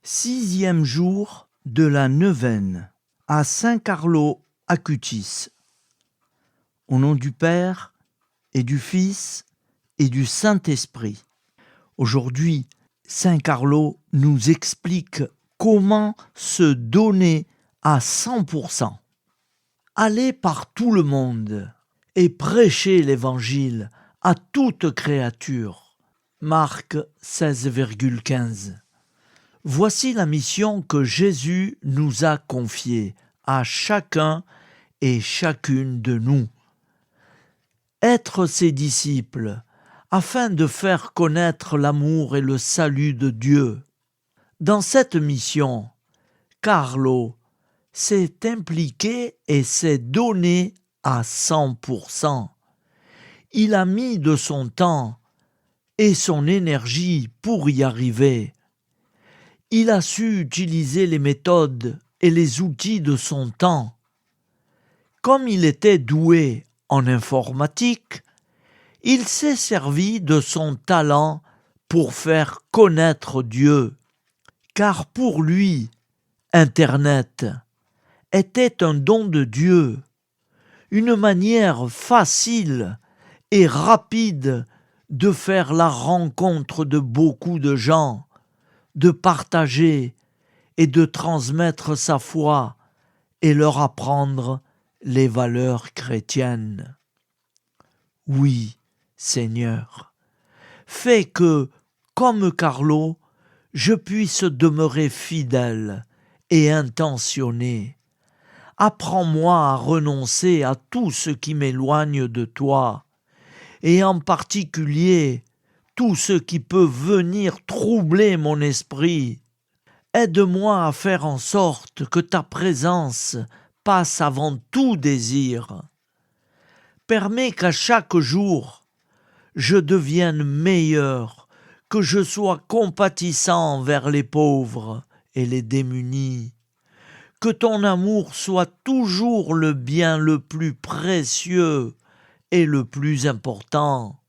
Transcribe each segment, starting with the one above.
Sixième jour de la neuvaine à Saint Carlo Acutis. Au nom du Père et du Fils et du Saint-Esprit. Aujourd'hui, Saint Carlo nous explique comment se donner à 100%. Aller par tout le monde et prêcher l'Évangile à toute créature. Marc 16,15. Voici la mission que Jésus nous a confiée à chacun et chacune de nous. Être ses disciples, afin de faire connaître l'amour et le salut de Dieu. Dans cette mission, Carlo s'est impliqué et s'est donné à 100%. Il a mis de son temps et son énergie pour y arriver. Il a su utiliser les méthodes et les outils de son temps. Comme il était doué en informatique, il s'est servi de son talent pour faire connaître Dieu. Car pour lui, Internet était un don de Dieu, une manière facile et rapide de faire la rencontre de beaucoup de gens, de partager et de transmettre sa foi et leur apprendre les valeurs chrétiennes. Oui, Seigneur, fais que, comme Carlo, je puisse demeurer fidèle et intentionné. Apprends-moi à renoncer à tout ce qui m'éloigne de toi, et en particulier tout ce qui peut venir troubler mon esprit. Aide-moi à faire en sorte que ta présence passe avant tout désir. Permets qu'à chaque jour, je devienne meilleur, que je sois compatissant envers les pauvres et les démunis. Que ton amour soit toujours le bien le plus précieux et le plus important,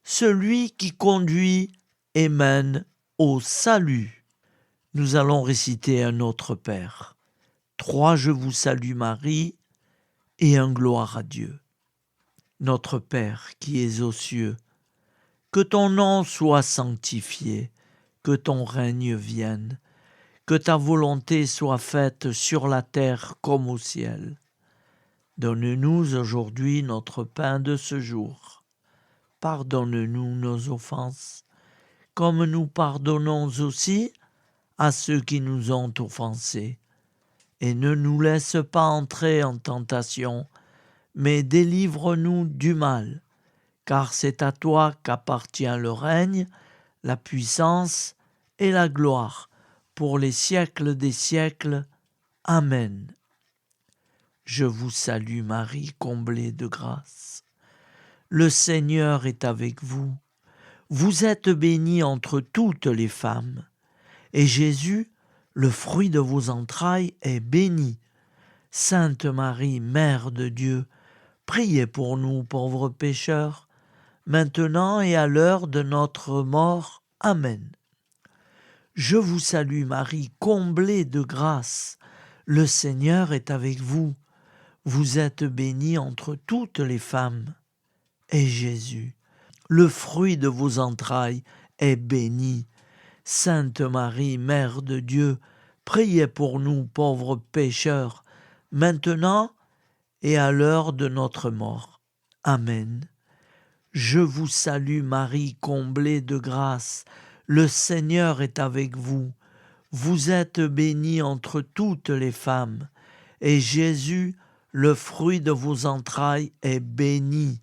celui qui conduit et mène au salut. Nous allons réciter un Notre Père. 3 Je vous salue Marie et un Gloire à Dieu. Notre Père qui es aux cieux, que ton nom soit sanctifié, que ton règne vienne, que ta volonté soit faite sur la terre comme au ciel. Donne-nous aujourd'hui notre pain de ce jour. Pardonne-nous nos offenses, comme nous pardonnons aussi à ceux qui nous ont offensés. Et ne nous laisse pas entrer en tentation, mais délivre-nous du mal, car c'est à toi qu'appartient le règne, la puissance et la gloire, pour les siècles des siècles. Amen. Je vous salue Marie, comblée de grâce. Le Seigneur est avec vous. Vous êtes bénie entre toutes les femmes, et Jésus, le fruit de vos entrailles, est béni. Sainte Marie, Mère de Dieu, priez pour nous pauvres pécheurs, maintenant et à l'heure de notre mort. Amen. Je vous salue Marie, comblée de grâce. Le Seigneur est avec vous. Vous êtes bénie entre toutes les femmes. Et Jésus, le fruit de vos entrailles, est béni. Sainte Marie, Mère de Dieu, priez pour nous pauvres pécheurs, maintenant et à l'heure de notre mort. Amen. Je vous salue Marie, comblée de grâce. Le Seigneur est avec vous. Vous êtes bénie entre toutes les femmes, et Jésus, le fruit de vos entrailles, est béni.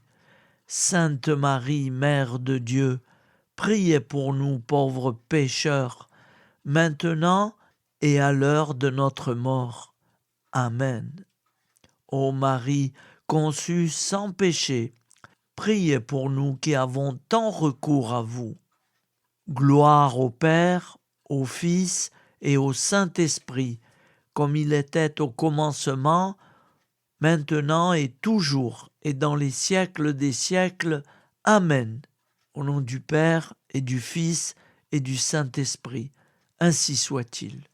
Sainte Marie, Mère de Dieu, priez pour nous pauvres pécheurs, maintenant et à l'heure de notre mort. Amen. Ô Marie, conçue sans péché, priez pour nous qui avons tant recours à vous. Gloire au Père, au Fils et au Saint-Esprit, comme il était au commencement, maintenant et toujours, et dans les siècles des siècles. Amen. Au nom du Père et du Fils et du Saint-Esprit. Ainsi soit-il.